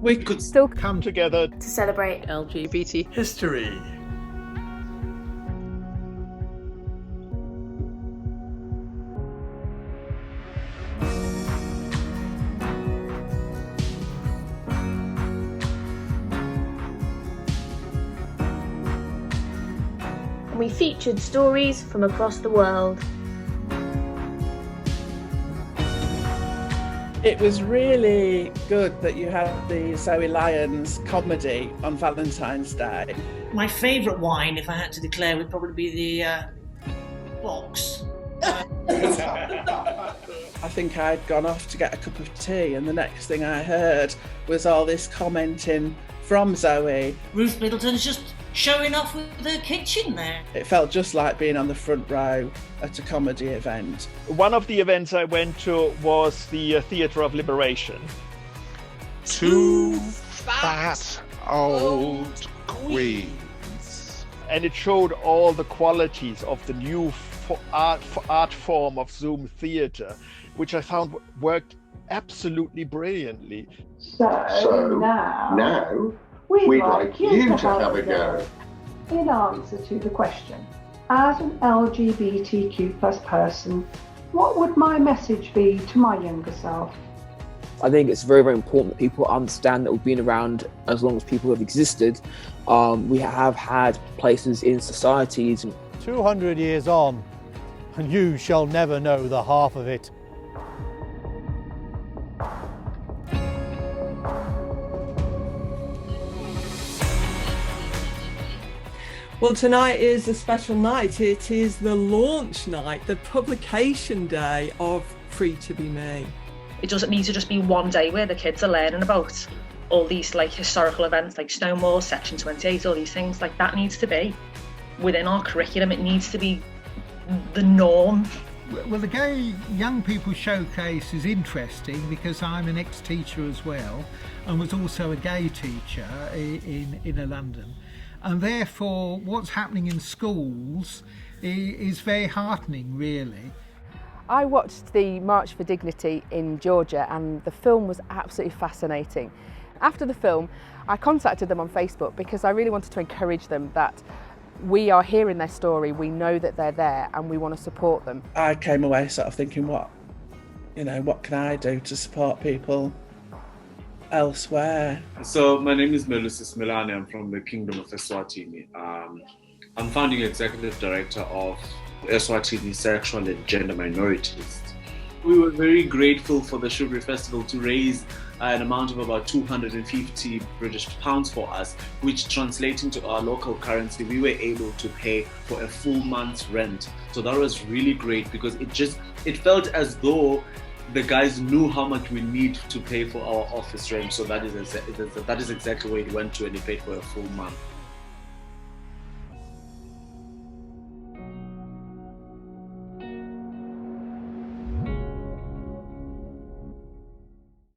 we could still come together to celebrate LGBT history. and we featured stories from across the world. It was really good that you had the Zoe Lyons comedy on Valentine's Day. My favourite wine, if I had to declare, would probably be the box. I think I'd gone off to get a cup of tea, and the next thing I heard was all this commenting from Zoe. Ruth Middleton's just showing off with her kitchen there. It felt just like being on the front row at a comedy event. One of the events I went to was the Theatre of Liberation. Two fat old queens. And it showed all the qualities of the new art form of Zoom theatre, which I found worked absolutely brilliantly. So now we'd like you to have a go. In answer to the question, as an LGBTQ plus person, what would my message be to my younger self? I think it's very, very important that people understand that we've been around as long as people have existed. We have had places in societies. 200 years on, and you shall never know the half of it. Well, tonight is a special night. It is the launch night, the publication day of Free to Be Me. It doesn't need to just be one day where the kids are learning about all these like historical events like Stonewall, Section 28, all these things. Like that needs to be within our curriculum. It needs to be the norm. Well, the Gay Young People Showcase is interesting because I'm an ex-teacher as well and was also a gay teacher in London. And therefore, what's happening in schools is very heartening, really. I watched the March for Dignity in Georgia and the film was absolutely fascinating. After the film, I contacted them on Facebook because I really wanted to encourage them that we are hearing their story, we know that they're there and we want to support them. I came away sort of thinking, what can I do to support people elsewhere? So my name is Milan. I'm from the Kingdom of Eswatini. I'm founding executive director of Eswatini Sexual and Gender Minorities. We were very grateful for the Shrewsbury Festival to raise an amount of about 250 British pounds for us, which translating to our local currency, we were able to pay for a full month's rent. So that was really great because it felt as though the guys knew how much we need to pay for our office rent. So that is exactly where it went to, and it paid for a full month.